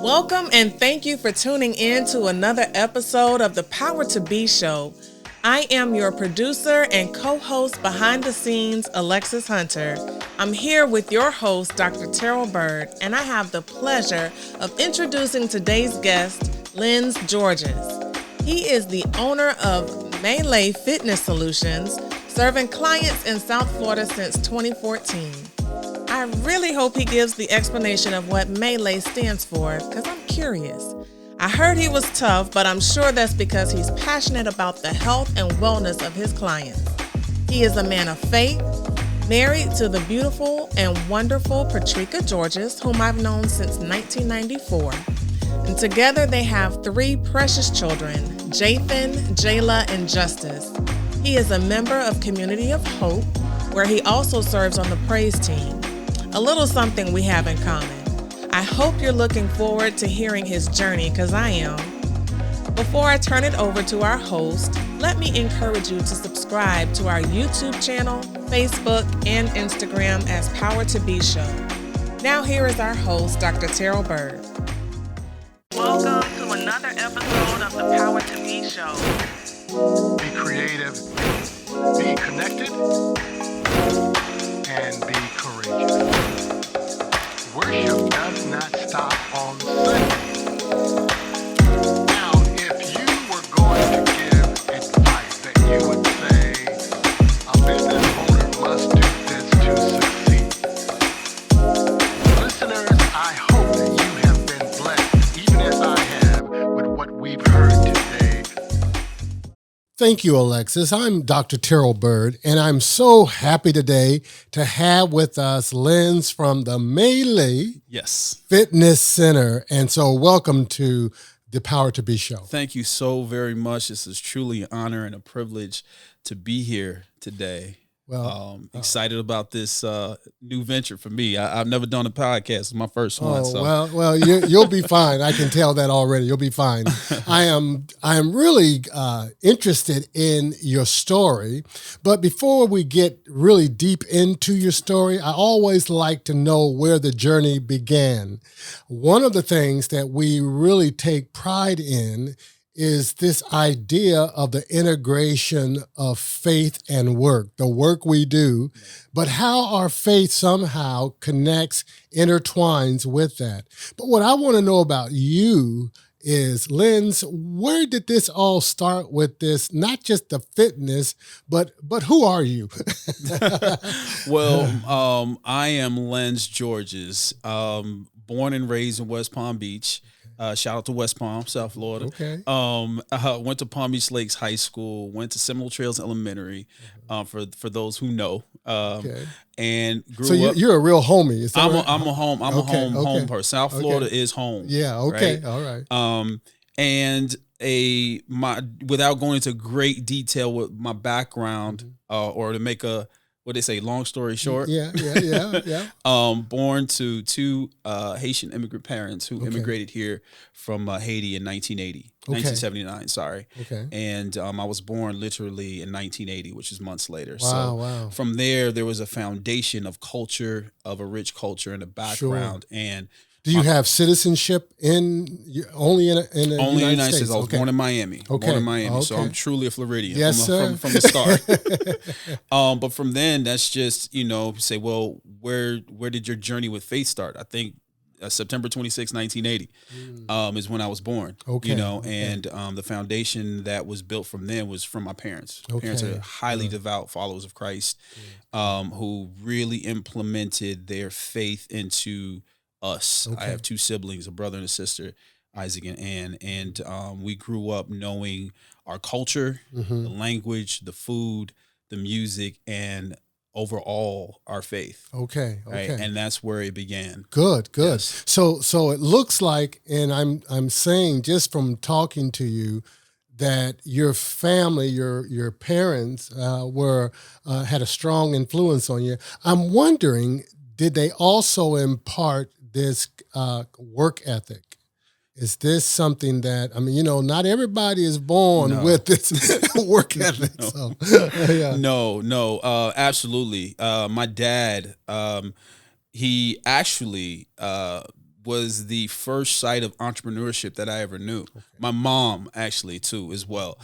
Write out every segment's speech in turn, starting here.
Welcome and thank you for tuning in to another episode of the Power to Be Show. I am your producer and co-host behind the scenes, Alexis Hunter. I'm here with your host, Dr. Terriel Byrd, and I have the pleasure of introducing today's guest, Lens Georges. He is the owner of M.E.L.E Fitness Solutions, serving clients in South Florida since 2014. I really hope he gives the explanation of what M.E.L.E stands for, because I'm curious. I heard he was tough, but I'm sure that's because he's passionate about the health and wellness of his clients. He is a man of faith, married to the beautiful and wonderful Patricia Georges, whom I've known since 1994. And together they have 3 precious children, Jathan, Jayla, and Justice. He is a member of Community of Hope, where he also serves on the praise team. A little something we have in common. I hope you're looking forward to hearing his journey, because I am. Before I turn it over to our host, let me encourage you to subscribe to our YouTube channel, Facebook, and Instagram as Power to Be Show. Now here is our host, Dr. Terriel Byrd. Welcome to another episode of the Power to Be Show. Be creative, be connected, and be courageous. Worship does not stop on Sunday. Now, if you were going to give advice that you would say, a business owner must do this to succeed. Listeners, I hope that you have been blessed, even as I have, with what we've heard today. Thank you, Alexis. I'm Dr. Terriel Byrd, and I'm so happy today to have with us Lens from the M.E.L.E Fitness Center. And so welcome to the Power to Be Show. Thank you so very much. This is truly an honor and a privilege to be here today. Well, excited about this new venture for me. I've never done a podcast. It's my first one. So. Well, you'll be fine. I can tell that already. You'll be fine. I am really interested in your story. But before we get really deep into your story, I always like to know where the journey began. One of the things that we really take pride in is this idea of the integration of faith and work, the work we do, but how our faith somehow connects, intertwines with that. But what I want to know about you is, Lens, where did this all start with this, not just the fitness, but who are you? Well, I am Lens Georges, born and raised in West Palm Beach. Shout out to West Palm, South Florida. Okay. Went to Palm Beach Lakes High School. Went to Seminole Trails Elementary. For those who know. Okay. And grew so up. You're a real homie. Is that right? I'm a home person. South Florida is home. Yeah. Okay. Right? All right. And without going into great detail with my background, or to make what they say, long story short. Yeah. Born to 2 Haitian immigrant parents who immigrated here from Haiti in 1979, sorry. Okay. And I was born literally in 1980, which is months later. Wow. From there was a foundation of culture, of a rich culture and a background. Sure. And do you have citizenship only in the United States? I was born in Miami. So I'm truly a Floridian. Yes, sir. From the start. But from then, that's just, say, well, where did your journey with faith start? I think September 26, 1980 is when I was born. And the foundation that was built from then was from my parents. My parents are highly devout followers of Christ, who really implemented their faith into us. I have 2 siblings, a brother and a sister, Isaac and Ann, and we grew up knowing our culture, the language, the food, the music, and overall our faith. Okay. Right? And that's where it began. Good. Yes. So it looks like, and I'm saying just from talking to you, that your family, your parents had a strong influence on you. I'm wondering, did they also impart this work ethic? Is this something that, not everybody is born with this work ethic. No, absolutely. My dad, he actually was the first sight of entrepreneurship that I ever knew. My mom actually too as well.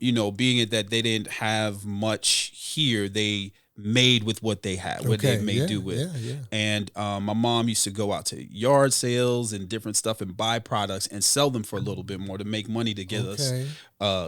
You know, being it that they didn't have much here, they made with what they had, what they made do with. And my mom used to go out to yard sales and different stuff and buy products and sell them for a little bit more to make money to get us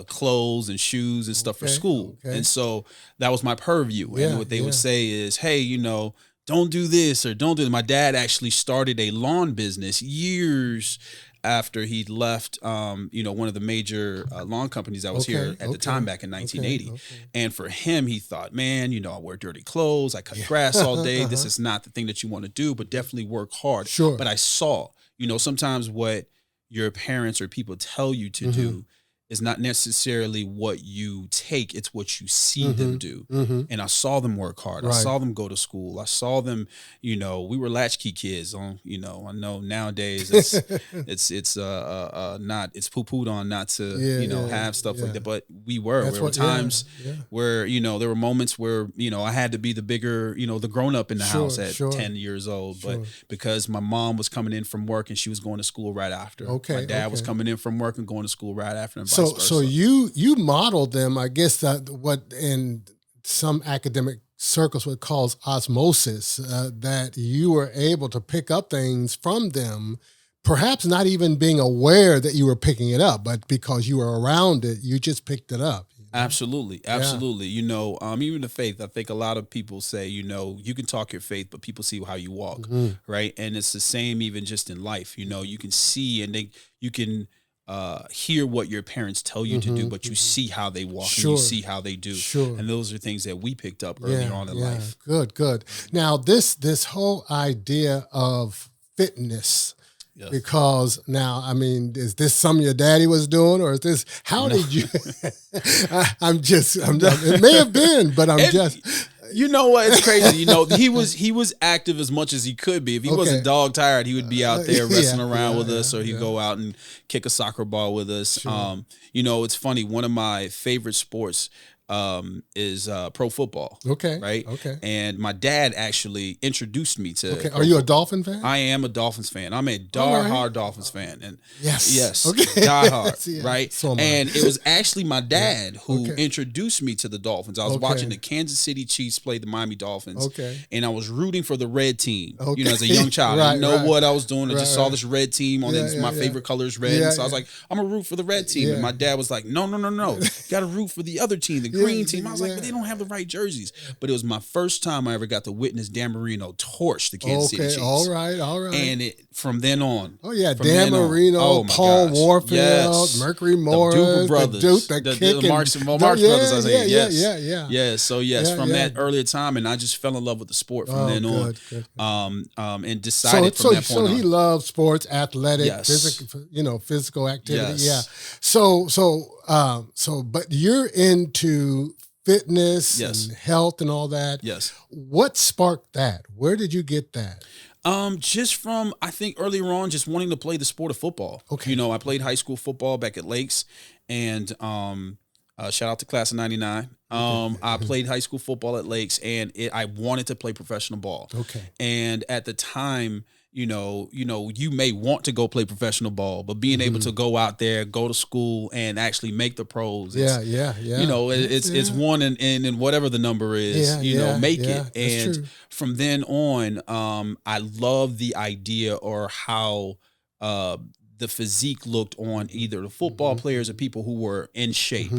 clothes and shoes and stuff for school. And so that was my purview. And what they would say is, hey, you know, don't do this or don't do that. My dad actually started a lawn business years after he left, you know, one of the major lawn companies that was here at the time back in 1980. And for him, he thought, man, you know, I wear dirty clothes, I cut grass all day. This is not the thing that you want to do, but definitely work hard. But I saw, you know, sometimes what your parents or people tell you to do is not necessarily what you take, it's what you see them do. And I saw them work hard. I saw them go to school. I saw them, you know, we were latchkey kids on, you know, I know nowadays it's not, it's poo-pooed on not to, you know, have stuff like that, but we were. There were times where, you know, there were moments where, you know, I had to be the bigger, you know, the grown up in the house at 10 years old, but because my mom was coming in from work and she was going to school right after. My dad was coming in from work and going to school right after. And So you modeled them, I guess, that what in some academic circles would call osmosis, that you were able to pick up things from them, perhaps not even being aware that you were picking it up, but because you were around it, you just picked it up. Absolutely. Absolutely. You know, even the faith, I think a lot of people say, you know, you can talk your faith, but people see how you walk, right? And it's the same even just in life. You know, you can see and you can hear what your parents tell you to do, but you see how they walk and you see how they do. And those are things that we picked up earlier on in life. Good. Now, this whole idea of fitness, because now, I mean, is this something your daddy was doing, or is this, how did you, it may have been, but you know what? It's crazy. You know, he was active as much as he could be. If he wasn't dog tired, he would be out there wrestling around with us, or he'd go out and kick a soccer ball with us. You know, it's funny. One of my favorite sports is pro football. Right. And my dad actually introduced me to. Are you a Dolphin fan? I am a Dolphins fan. I'm a diehard Dolphins fan, and diehard. Right. So and it was actually my dad who introduced me to the Dolphins. I was watching the Kansas City Chiefs play the Miami Dolphins, and I was rooting for the red team. You know, as a young child, I didn't know what I was doing. I just saw this red team on it. My favorite color is red, and so I was like, I'm gonna root for the red team. And my dad was like, no, you got to root for the other team, the green team. I was like, but they don't have the right jerseys. But it was my first time I ever got to witness Dan Marino torch the Kansas City Chiefs. All right. And from then on. Dan Marino, Paul Warfield, Mercury Morris, the Duper brothers, the Marx brothers. I say yes. So from that earlier time, and I just fell in love with the sport from then on. And decided from that point on. So he loved sports, athletic, physical activity. But you're into fitness and health and all that. What sparked that? Where did you get that? Just from, I think earlier on, just wanting to play the sport of football. You know, I played high school football back at Lakes, and shout out to class of 99. I played high school football at Lakes, and I wanted to play professional ball. And at the time, you may want to go play professional ball, but being able to go out there, go to school, and actually make the pros. You know, it's one in whatever the number is. Make it. And from then on, I love the idea or how the physique looked on either the football players or people who were in shape.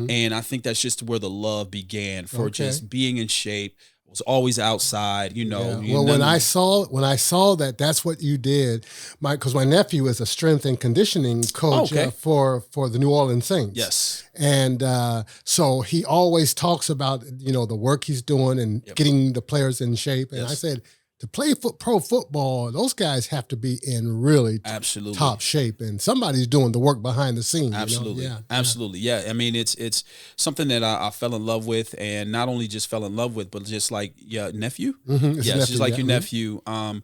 And I think that's just where the love began for just being in shape. Was always outside, Well, when I saw that, that's what you did. Because my nephew is a strength and conditioning coach for the New Orleans Saints. And so he always talks about the work he's doing and getting the players in shape. And I said, to play pro football, those guys have to be in really top shape, and somebody's doing the work behind the scenes. Absolutely. I mean, it's something that I fell in love with, and not only just fell in love with, but just like nephew. Just like your nephew. I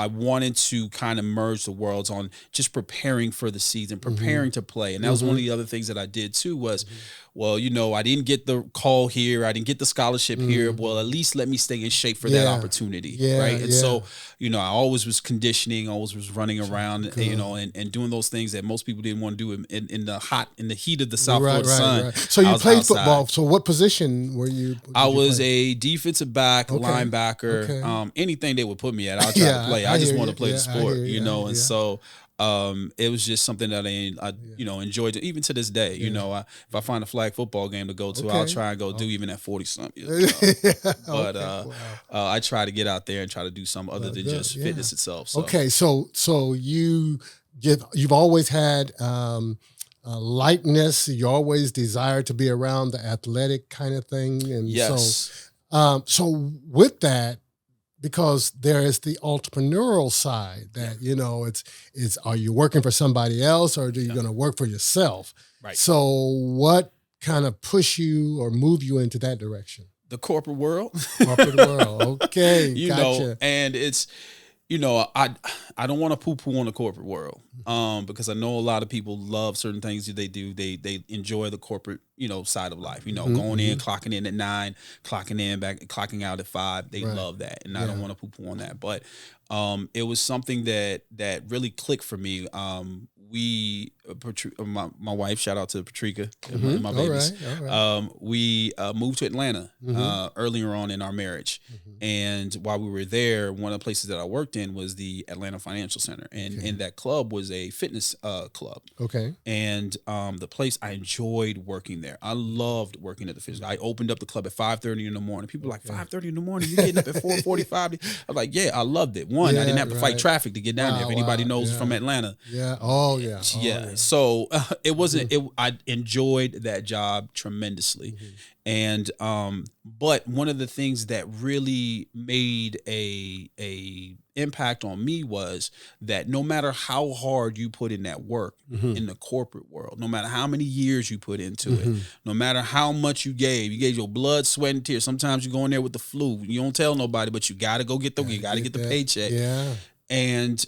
wanted to kind of merge the worlds on just preparing for the season, preparing to play, and that was one of the other things that I did too. Was well, I didn't get the call here, I didn't get the scholarship here. Well, at least let me stay in shape for that opportunity, right? right? And so, I always was conditioning, always was running around, and doing those things that most people didn't want to do in the heat of the South Florida sun. Right. So you played football. So what position were you? I was a defensive back, linebacker, anything they would put me at, I'll try to play. I just want to play the sport, and so. It was just something that I enjoyed even to this day. If I find a flag football game to go to, I'll try and go do even at 40-something. But I try to get out there and try to do something other than just fitness itself. So. Okay, so you've always had lightness. You always desired to be around the athletic kind of thing, and yes. So with that. Because there is the entrepreneurial side that, it's are you working for somebody else or are you going to work for yourself? Right. So what kind of push you or move you into that direction? The corporate world. Okay. Gotcha. And it's, I don't want to poo-poo on the corporate world because I know a lot of people love certain things that they do. They enjoy the corporate, side of life, going in, clocking in at 9, clocking out at 5. They love that. And I don't want to poo-poo on that. But it was something that really clicked for me. My wife, shout out to Patricia and my babies. All right. We moved to Atlanta earlier on in our marriage. And while we were there, one of the places that I worked in was the Atlanta Financial Center. And in that club was a fitness club. Okay. And the place, I enjoyed working there. I loved working at the fitness. I opened up the club at 5:30 in the morning. People were like, 5:30 in the morning? You getting up at 4:45? I'm like, yeah, I loved it. One, I didn't have to fight traffic to get down there. If anybody knows from Atlanta. Yeah. So it wasn't. I enjoyed that job tremendously, and but one of the things that really made a impact on me was that no matter how hard you put in that work in the corporate world, no matter how many years you put into it, no matter how much you gave your blood, sweat, and tears. Sometimes you go in there with the flu. You don't tell nobody, but you got to go get the paycheck. Yeah, and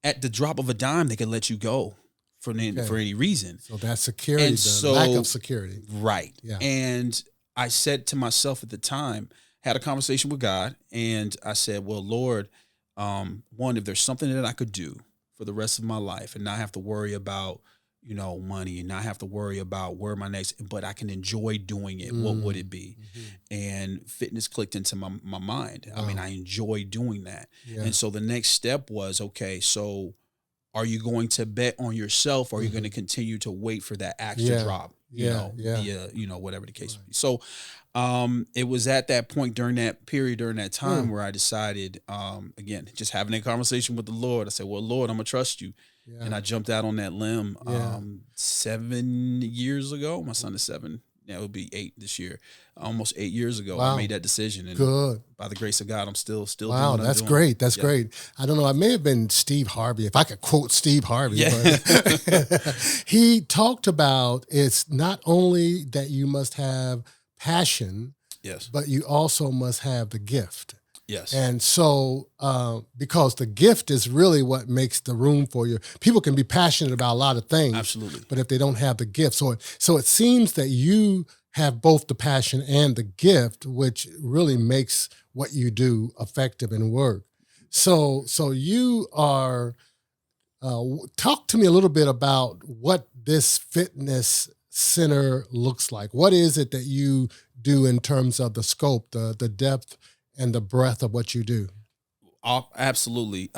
at the drop of a dime, they can let you go. For any reason. So that's security, lack of security. Right. Yeah. And I said to myself at the time, had a conversation with God, and I said, well, Lord, one, if there's something that I could do for the rest of my life and not have to worry about, money and not have to worry about where my next, but I can enjoy doing it, what would it be? And fitness clicked into my mind. Wow. I mean, I enjoy doing that. Yeah. And so the next step was, okay, so are you going to bet on yourself, or are you going to continue to wait for that extra drop? Whatever the case may be. So it was at that point during that time where I decided, again, just having a conversation with the Lord, I said, well, Lord, I'm going to trust you. Yeah. And I jumped out on that limb 7 years ago. My son is 7. Yeah, it would be 8 this year. Almost 8 years ago, I made that decision. And good. By the grace of God, I'm still wow, doing that's great. That's great. I don't know. It may have been Steve Harvey, if I could quote Steve Harvey. Yeah. But he talked about it's not only that you must have passion, but you also must have the gift. Yes. And so, because the gift is really what makes the room for you. People can be passionate about a lot of things. Absolutely. But if they don't have the gift. So it seems that you have both the passion and the gift, which really makes what you do effective and work. So you are, talk to me a little bit about what this fitness center looks like. What is it that you do in terms of the scope, the depth, and the breadth of what you do? Absolutely.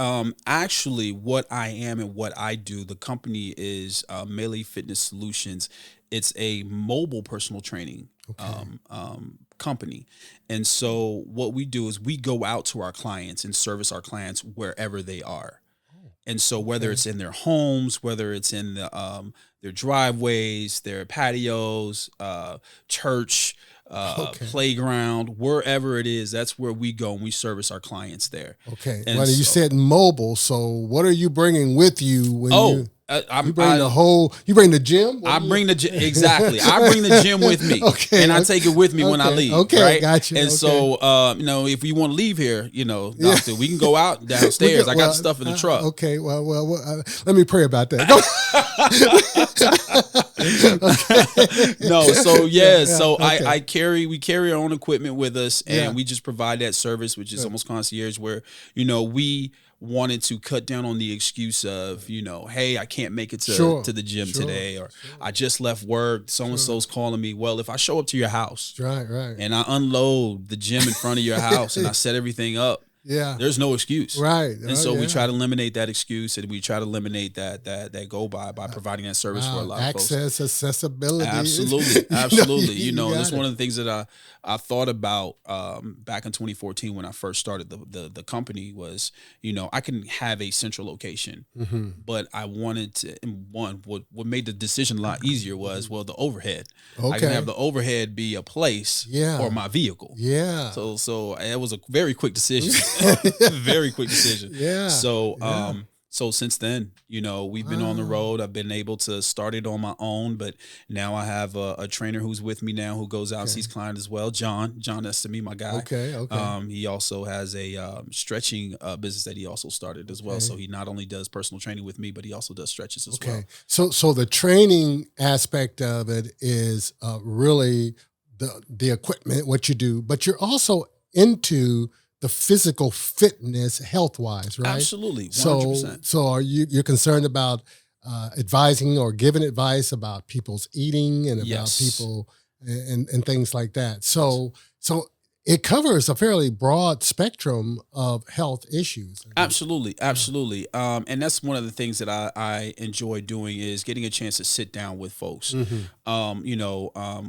Actually, what I am and what I do, the company is M.E.L.E. Fitness Solutions. It's a mobile personal training company. And so what we do is we go out to our clients and service our clients wherever they are. And so whether it's in their homes, whether it's in their driveways, their patios, church, playground, wherever it is, that's where we go and we service our clients there. Okay. And well, you said mobile. So what are you bringing with you when You bring the gym? I bring the gym, exactly. I bring the gym with me, and I take it with me when I leave. Okay, right? gotcha. And so, if you want to leave here, doctor, we can go out downstairs. I got the stuff in the truck. Okay, well, let me pray about that. No, so we carry our own equipment with us, and we just provide that service, which is almost concierge, where we wanted to cut down on the excuse of, hey, I can't make it to the gym today, or I just left work, so-and-so's calling me. Well, if I show up to your house right. and I unload the gym in front of your house and I set everything up, there's no excuse. Right. And so we try to eliminate that excuse, and we try to eliminate that go by providing that service for a lot of folks. Access, accessibility. Absolutely. That's one of the things that I thought about back in 2014 when I first started the company was, I can have a central location, but I wanted to, what made the decision a lot easier was, the overhead. Okay. I can have the overhead be a place or my vehicle. Yeah. So it was a very quick decision. Very quick decision. Yeah. So since then, we've been on the road. I've been able to start it on my own, but now I have a trainer who's with me now who goes out and sees clients as well. John, that's to me, my guy. Okay. He also has a stretching business that he also started as well. So he not only does personal training with me, but he also does stretches as well. So the training aspect of it is really the equipment, what you do, but you're also into the physical fitness health-wise, right? Absolutely, 100%. So are you're concerned about advising or giving advice about people's eating and about people and things like that. So it covers a fairly broad spectrum of health issues. Absolutely. And that's one of the things that I enjoy doing is getting a chance to sit down with folks. Mm-hmm.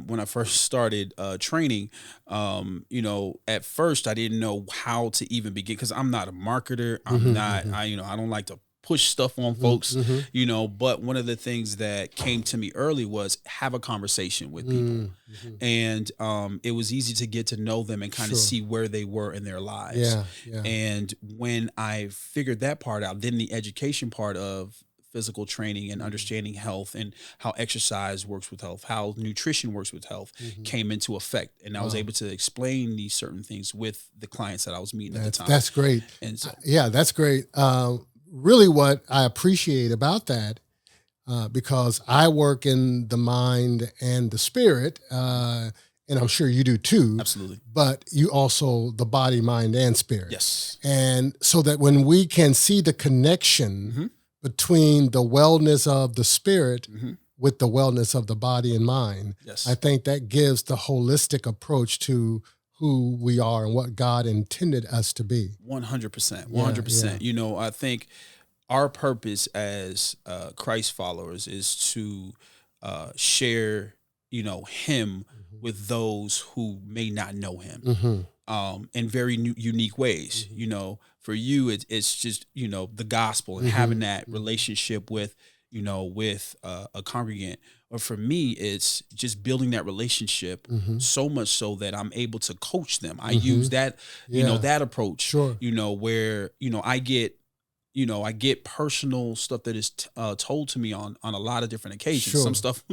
When I first started training, at first I didn't know how to even begin because I'm not a marketer. I'm not, I don't like to push stuff on folks, but one of the things that came to me early was have a conversation with people. And it was easy to get to know them and kind of see where they were in their lives. And when I figured that part out, then the education part of physical training and understanding health and how exercise works with health, how nutrition works with health came into effect. And I was able to explain these certain things with the clients that I was meeting at the time. That's great. And so, that's great. Really what I appreciate about that, because I work in the mind and the spirit, and I'm sure you do too. Absolutely. But you also the body, mind, and spirit. Yes. And so that when we can see the connection between the wellness of the spirit with the wellness of the body and mind, I think that gives the holistic approach to who we are and what God intended us to be. 100%. 100%. I think our purpose as Christ followers is to share, him with those who may not know him in very unique ways. For you, it's just, the gospel and having that relationship with, with a congregant. Or for me, it's just building that relationship so much so that I'm able to coach them. I use that, that approach, where, I get personal stuff that is told to me on a lot of different occasions. Some stuff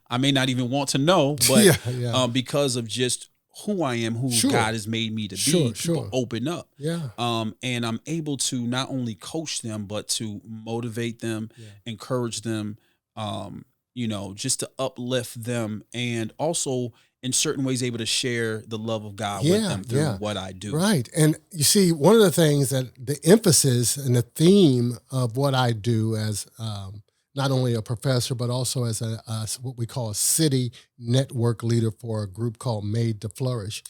I may not even want to know, but because of just who I am, who God has made me to be, people open up. And I'm able to not only coach them, but to motivate them, encourage them, just to uplift them, and also in certain ways able to share the love of God with them through what I do. Right. And you see, one of the things that the emphasis and the theme of what I do as not only a professor, but also as a what we call a city network leader for a group called Made to Flourish,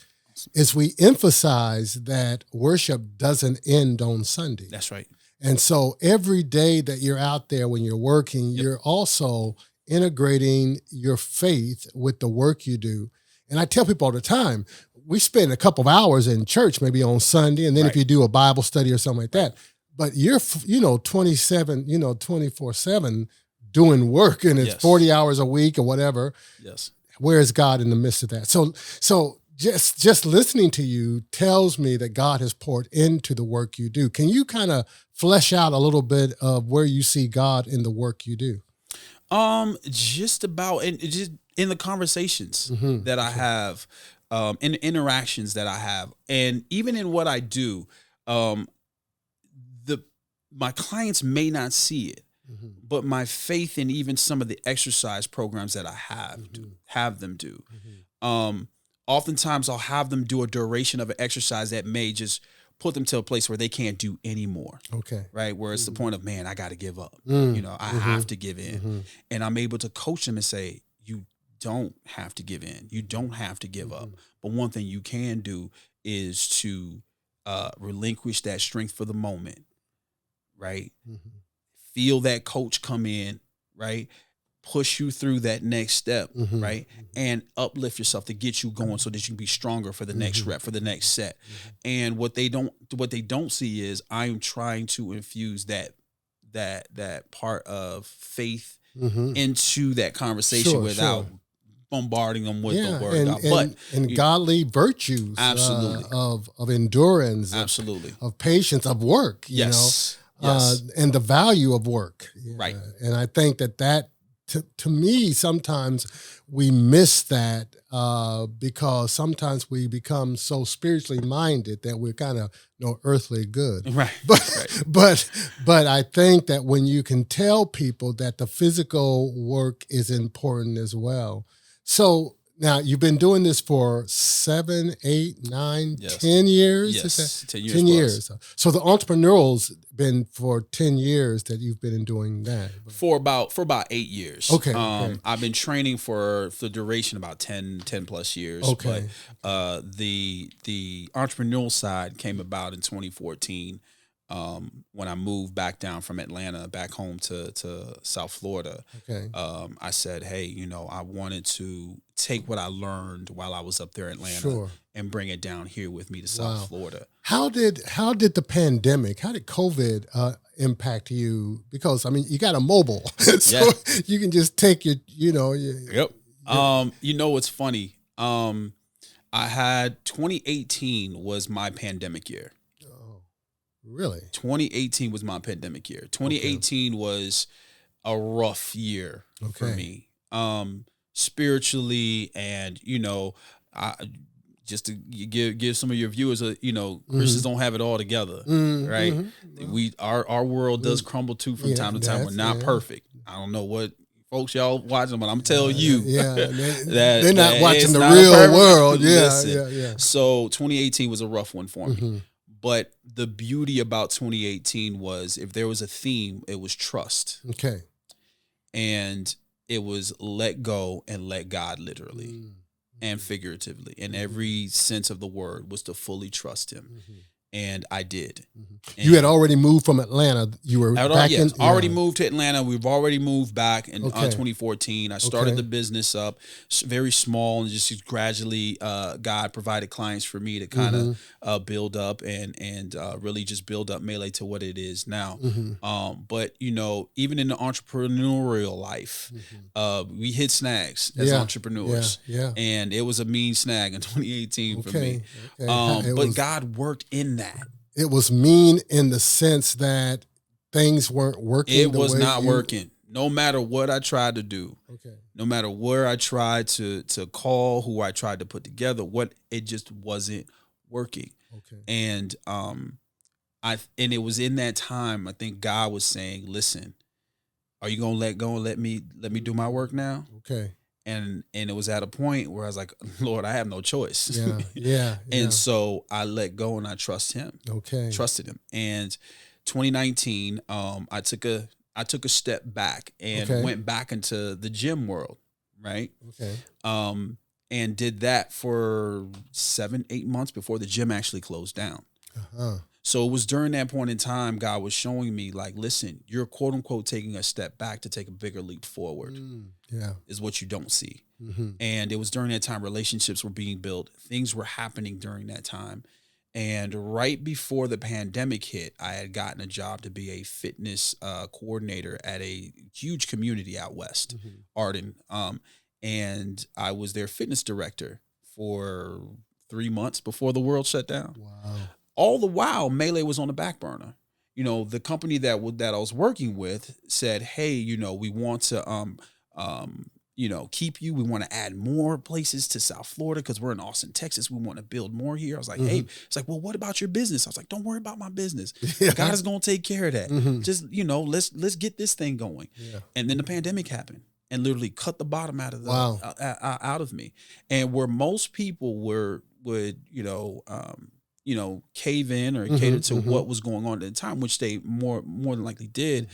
is we emphasize that worship doesn't end on Sunday. That's right. And so every day that you're out there when you're working, you're also integrating your faith with the work you do. And I tell people all the time, we spend a couple of hours in church, maybe on Sunday, and then if you do a Bible study or something like that, but you're, 24/7 doing work, and it's 40 hours a week or whatever. Yes. Where is God in the midst of that? So just listening to you tells me that God has poured into the work you do. Can you kind of flesh out a little bit of where you see God in the work you do? Just about, and just in the conversations Mm-hmm. that I have, in the interactions that I have, and even in what I do, um, my clients may not see it, Mm-hmm. but my faith in even some of the exercise programs that I have them do. Oftentimes I'll have them do a duration of an exercise that may just put them to a place where they can't do anymore. Okay. Right. Where it's the point of, man, I got to give up. Mm. I have to give in. Mm-hmm. And I'm able to coach them and say, you don't have to give in. You don't have to give up. But one thing you can do is to relinquish that strength for the moment. Right. Mm-hmm. Feel that coach come in. Right. Push you through that next step, Mm-hmm. right? And uplift yourself to get you going so that you can be stronger for the next rep, for the next set. And what they don't see is I'm trying to infuse that part of faith into that conversation without bombarding them with the word of God. But godly virtues, absolutely, of endurance, absolutely, of patience, of work, you know, and the value of work, right? And I think that to me, sometimes we miss that because sometimes we become so spiritually minded that we're kind of earthly good. Right. But I think that when you can tell people that the physical work is important as well. So now you've been doing this for 7, 8, 9, 10 years? Yes, 10 years. 10 years. So the entrepreneurial's been for 10 years that you've been doing that. For about 8 years. Okay. I've been training for the duration about 10 plus years. Okay. But the entrepreneurial side came about in 2014. When I moved back down from Atlanta back home to South Florida. Okay. I said, hey, I wanted to take what I learned while I was up there in Atlanta and bring it down here with me to South Florida. How did the pandemic, how did COVID impact you? Because I mean, you got a mobile, so you can just take your. Yep. What's funny? I had 2018 was my pandemic year. Really? 2018 was my pandemic year. 2018 was a rough year for me, spiritually, and I just to give some of your viewers Christians don't have it all together, right? Our world does crumble too from time to time. We're not perfect. I don't know what folks y'all watching, but I'm telling you, they're not watching the real world. Yeah. So 2018 was a rough one for me. But the beauty about 2018 was, if there was a theme, it was trust. Okay. And it was let go and let God, literally and figuratively. In every sense of the word was to fully trust him. And I did. You had already moved from Atlanta. You were already moved to Atlanta. We've already moved back in 2014. I started the business up very small, and just gradually God provided clients for me to kind of build up and really just build up M.E.L.E. to what it is now. But even in the entrepreneurial life, we hit snags as entrepreneurs. And it was a mean snag in 2018 for me. But God worked in that. It was mean in the sense that things weren't working. It was not working. No matter what I tried to do, no matter where I tried to call, who I tried to put together, it just wasn't working. And it was in that time, I think God was saying, listen, are you gonna let go and let me do my work now? And it was at a point where I was like, Lord, I have no choice. And so I let go and I trust him. Trusted him. And 2019, I took a step back and went back into the gym world, right? And did that for 7-8 months before the gym actually closed down. So it was during that point in time, God was showing me, like, listen, you're quote unquote taking a step back to take a bigger leap forward. Is what you don't see. And it was during that time relationships were being built. Things were happening during that time. And right before the pandemic hit, I had gotten a job to be a fitness coordinator at a huge community out west, Arden. And I was their fitness director for 3 months before the world shut down. Wow. All the while, M.E.L.E was on the back burner. The company that I was working with said, "Hey, we want to keep you. We want to add more places to South Florida because we're in Austin, Texas. We want to build more here." I was like, "Hey," it's like, "Well, what about your business?" I was like, "Don't worry about my business. God is gonna take care of that. Just let's get this thing going." Yeah. And then the pandemic happened and literally cut the bottom out of Wow. out of me. And where most people would cave in or cater to what was going on at the time, which they more than likely did.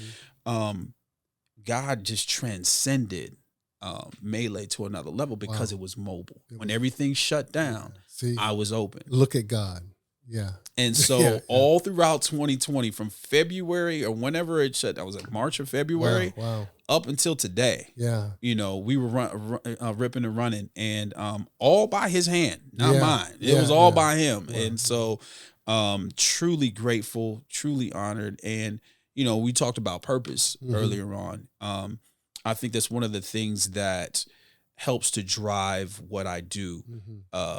God just transcended M.E.L.E to another level because it was mobile. When everything shut down, See, I was open. look at God. Yeah. And so all throughout 2020, from February or whenever it shut down, was it March or February? Wow. Up until today, Yeah. we were ripping and running, and all by his hand, not mine. It was all by him. Wow. And so truly grateful, truly honored. And, we talked about purpose earlier on. I think that's one of the things that helps to drive what I do.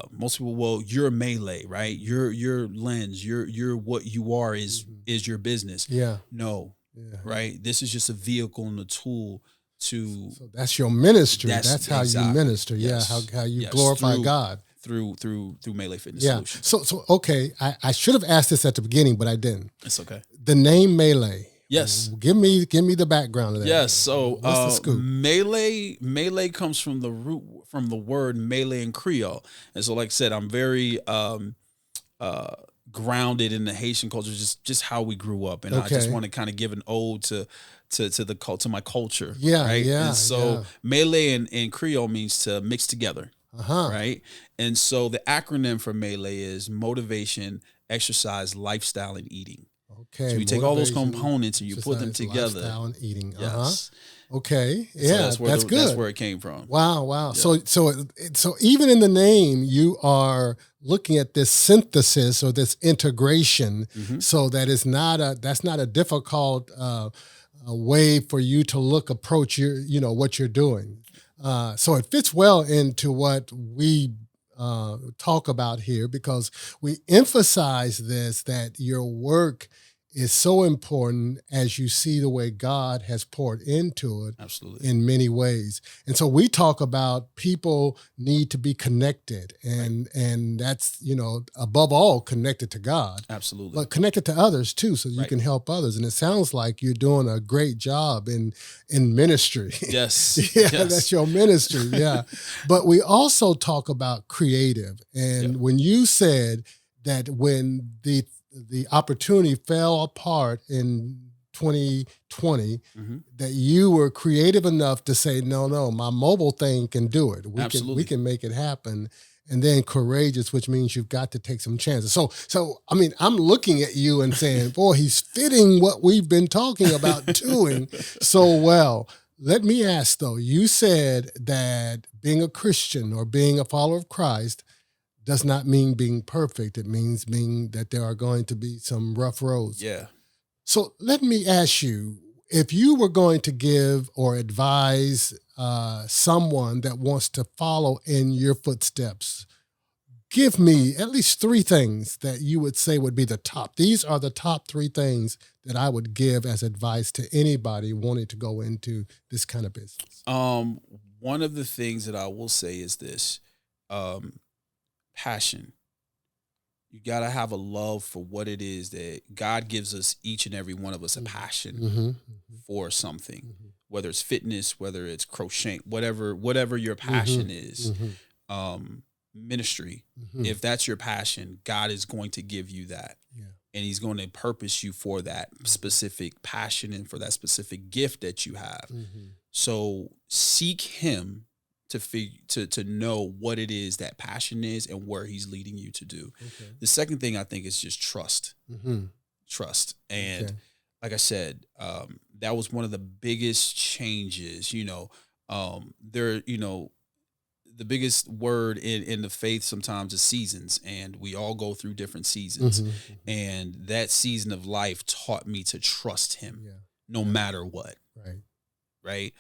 Most people, well, you're M.E.L.E, right? Your lens, you're what you are is your business. Yeah. No. Yeah. Right. This is just a vehicle and a tool to. So that's your ministry. That's how exactly. you minister. Yes. Yeah. How you glorify God through M.E.L.E Fitness Yeah. Solutions. So okay. I should have asked this at the beginning, but I didn't. It's okay. The name M.E.L.E. Yes. Give me the background of that. Yes. So what's the scoop? M.E.L.E comes from the word M.E.L.E in Creole, and so like I said, I'm very grounded in the Haitian culture, just how we grew up, and I just want to kind of give an ode to my culture. Yeah, right. Yeah. And so M.E.L.E in Creole means to mix together. Right. And so the acronym for M.E.L.E is motivation, exercise, lifestyle, and eating. Okay. So you take all those components and you put them together. Lifestyle and eating. Yes. Okay. So that's good. That's where it came from. Wow. Yeah. So even in the name, you are looking at this synthesis or this integration, so that's not a difficult way for you to approach what you're doing. So it fits well into what we talk about here, because we emphasize that your work is so important as you see the way God has poured into it. Absolutely. In many ways. And so we talk about people need to be connected, and that's, above all connected to God. Absolutely. But connected to others too, so you can help others. And it sounds like you're doing a great job in ministry. Yes. Yes. That's your ministry. Yeah. But we also talk about creative. And when you said that when the opportunity fell apart in 2020, that you were creative enough to say, no, my mobile thing can do it. We can make it happen. And then courageous, which means you've got to take some chances. So I mean, I'm looking at you and saying, boy, he's fitting what we've been talking about doing so well. Let me ask though, you said that being a Christian or being a follower of Christ does not mean being perfect. It means that there are going to be some rough roads. Yeah. So let me ask you, if you were going to give or advise someone that wants to follow in your footsteps, give me at least 3 things that you would say would be the top. These are the top 3 things that I would give as advice to anybody wanting to go into this kind of business. One of the things that I will say is this. Passion. You got to have a love for what it is that God gives us, each and every one of us, a passion for something, whether it's fitness, whether it's crocheting, whatever your passion is, ministry. If that's your passion, God is going to give you that. Yeah. And he's going to purpose you for that specific passion and for that specific gift that you have. So seek him to know what it is that passion is and where he's leading you to do. Okay. The second thing I think is just trust. Trust. And like I said, that was one of the biggest changes, the biggest word in the faith sometimes is seasons, and we all go through different seasons. And that season of life taught me to trust him no matter what. right?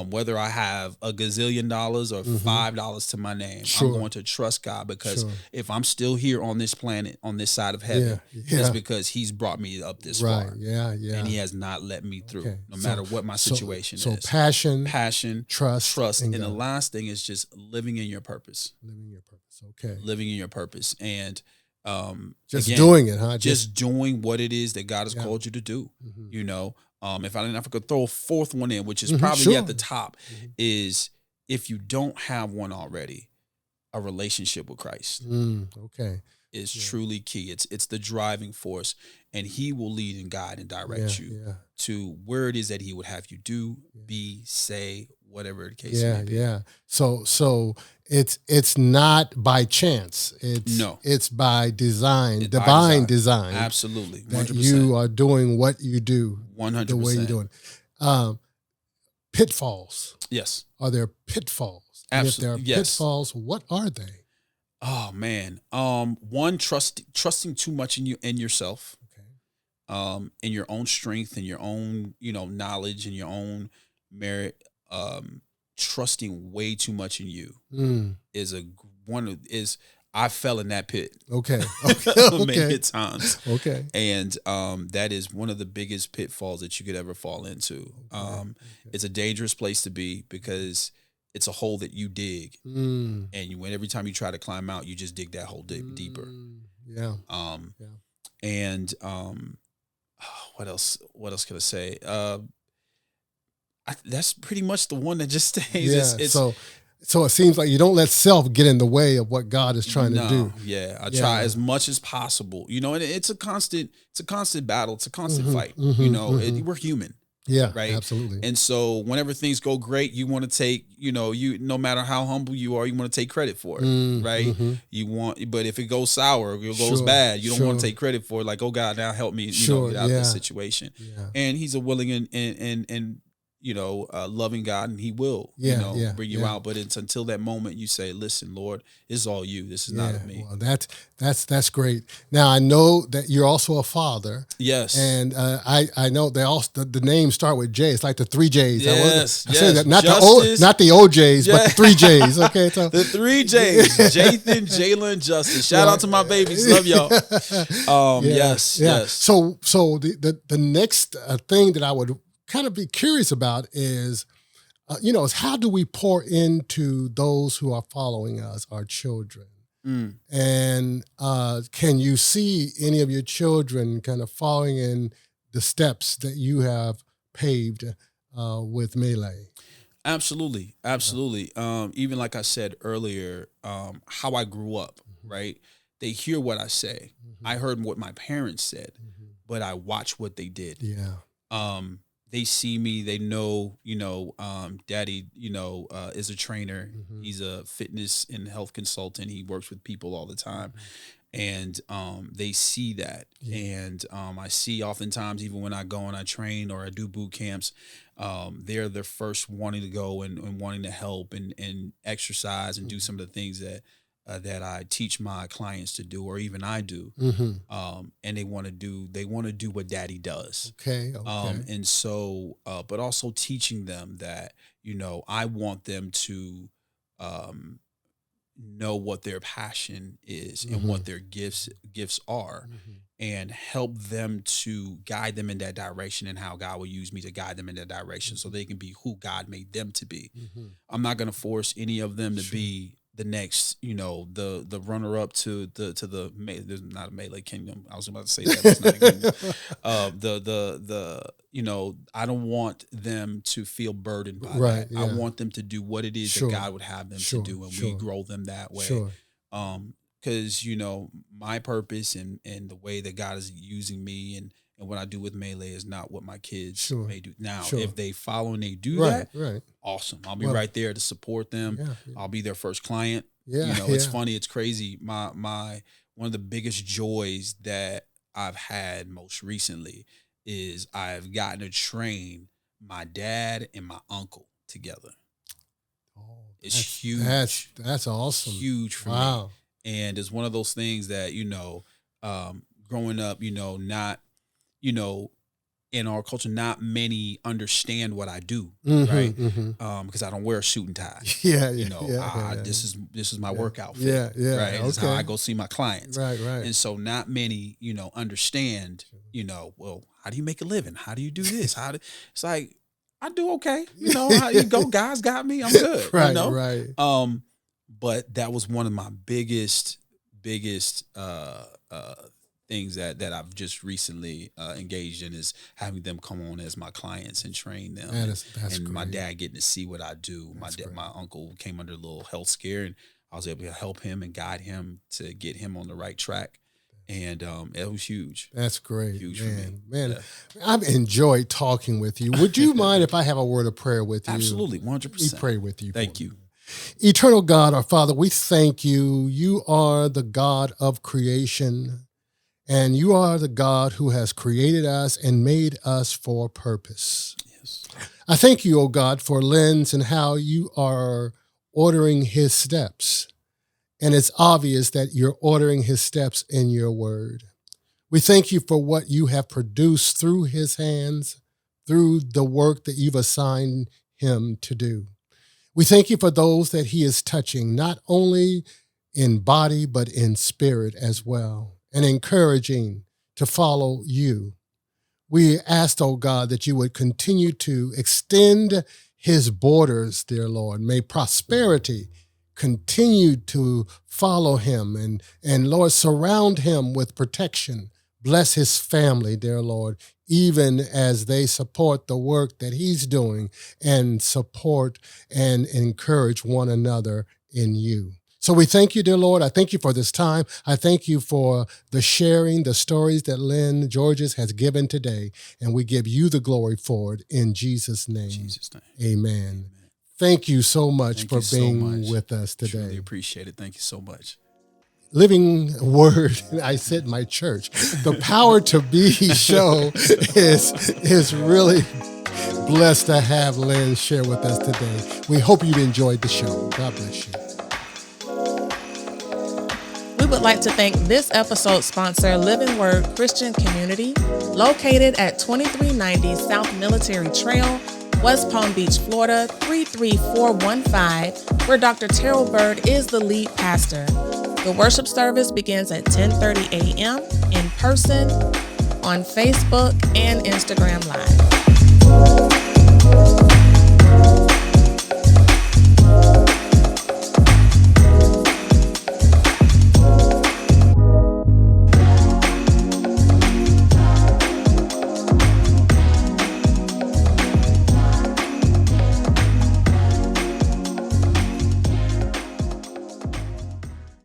Whether I have a gazillion dollars or $5 to my name, Sure. I'm going to trust God, because Sure. if I'm still here on this planet, on this side of heaven, it's because He's brought me up this Right. far. Yeah. And He has not let me through, no matter what my situation so is. passion, trust, in and the God. last thing is just living in your purpose. Living your purpose. Okay. Living in your purpose, and Just again, doing it, huh? just doing what it is that God has called you to do. You know, if I could throw a fourth one in, which is probably at the top, is if you don't have one already, a relationship with Christ Okay. is truly key. It's the driving force, and He will lead and guide and direct you to where it is that He would have you do, be, say, whatever the case may be. Yeah. So it's not by chance. It's by design, divine design. Absolutely. 100%. That you are doing what you do 100%. the way you're doing it. Pitfalls. Yes. Are there pitfalls? Absolutely. And if there are pitfalls, what are they? Oh man. One, trusting too much in you and yourself. Okay. In your own strength and your own, knowledge and your own merit. Trusting way too much in you is I fell in that pit. Okay. Many times. Okay. And that is one of the biggest pitfalls that you could ever fall into. It's a dangerous place to be, because it's a hole that you dig, and every time you try to climb out, you just dig that hole deeper. Yeah. And what else? What else can I say? That's pretty much the one that just stays. Yeah. So it seems like you don't let self get in the way of what God is trying to do. Yeah, I try as much as possible. And it's a constant battle. It's a constant fight. We're human. Yeah, right. Absolutely. And so whenever things go great, you want to take, no matter how humble you are, you want to take credit for it, right? You want, but if it goes sour, if it goes bad, you don't want to take credit for it. Like, oh God, now help me, get out of this situation. Yeah. And He's a willing and loving God, and He will, bring you out. But it's until that moment you say, listen, Lord, this is all you. This is not of me. Well, that's great. Now, I know that you're also a father. Yes. And I know they all the names start with J. It's like the 3 J's. Yes. I say that, not the OJs, but the 3 J's. Okay. So the 3 J's, Jathan, Jalen, Justice. Shout out to my babies. Love y'all. Yes. So the next thing that I would kind of be curious about is, is how do we pour into those who are following us, our children? And can you see any of your children kind of following in the steps that you have paved with M.E.L.E? Absolutely. Even like I said earlier, how I grew up, right? They hear what I say. I heard what my parents said, but I watch what they did. Yeah. They see me, they know, Daddy, is a trainer. He's a fitness and health consultant. He works with people all the time. And they see that. And I see oftentimes, even when I go and I train or I do boot camps, they're the first wanting to go and wanting to help and exercise and do some of the things that I teach my clients to do, or even I do. And they want to do what Daddy does. Okay. And so, but also teaching them that, I want them to know what their passion is and what their gifts are, and help them to guide them in that direction, and how God will use me to guide them in that direction so they can be who God made them to be. I'm not going to force any of them to be the next, the runner up to there's not a M.E.L.E. kingdom. I was about to say that, but it's not a kingdom. I don't want them to feel burdened by that. Yeah. I want them to do what it is that God would have them to do, and we grow them that way. Because my purpose and the way that God is using me and what I do with M.E.L.E. is not what my kids may do. Now, if they follow and they do that, awesome. I'll be right there to support them. I'll be their first client. It's funny. It's crazy. My one of the biggest joys that I've had most recently is I've gotten to train my dad and my uncle together. It's huge. That's awesome. Huge for me. And it's one of those things that, growing up, not, in our culture, not many understand what I do, right? Because I don't wear a suit and tie. This is my workout fit. Right. This is how I go see my clients. Right. And so not many, understand, well, how do you make a living? How do you do this? It's like, I do okay. How you go, guys got me. I'm good. Right. But that was one of my biggest things that I've just recently engaged in, is having them come on as my clients and train them. That's and great. My dad getting to see what I do. My uncle came under a little health scare, and I was able to help him and guide him to get him on the right track. And it was huge. That's great. Huge for me. Man, Yeah. I've enjoyed talking with you. Would you mind if I have a word of prayer with you? Absolutely, 100%. We pray with you. Thank you. Eternal God, our Father, we thank you. You are the God of creation, and you are the God who has created us and made us for purpose. Yes. I thank you, O God, for Lenz and how you are ordering his steps. And it's obvious that you're ordering his steps in your word. We thank you for what you have produced through his hands, through the work that you've assigned him to do. We thank you for those that he is touching, not only in body, but in spirit as well, and encouraging to follow you. We asked, oh God, that you would continue to extend his borders, dear Lord. May prosperity continue to follow him, and Lord, surround him with protection. Bless his family, dear Lord, even as they support the work that he's doing and support and encourage one another in you. So we thank you, dear Lord. I thank you for this time. I thank you for the sharing, the stories that Lynn Georges has given today, and we give you the glory for it in Jesus' name. Amen. Thank you so much for being with us today. Truly appreciate it. Thank you so much. Living Word, I said my church. The Power to Be show is really blessed to have Lynn share with us today. We hope you've enjoyed the show. God bless you. We would like to thank this episode's sponsor, Living Word Christian Community, located at 2390 South Military Trail, West Palm Beach, Florida, 33415, where Dr. Terriel Byrd is the lead pastor. The worship service begins at 10:30 a.m. in person on Facebook and Instagram Live.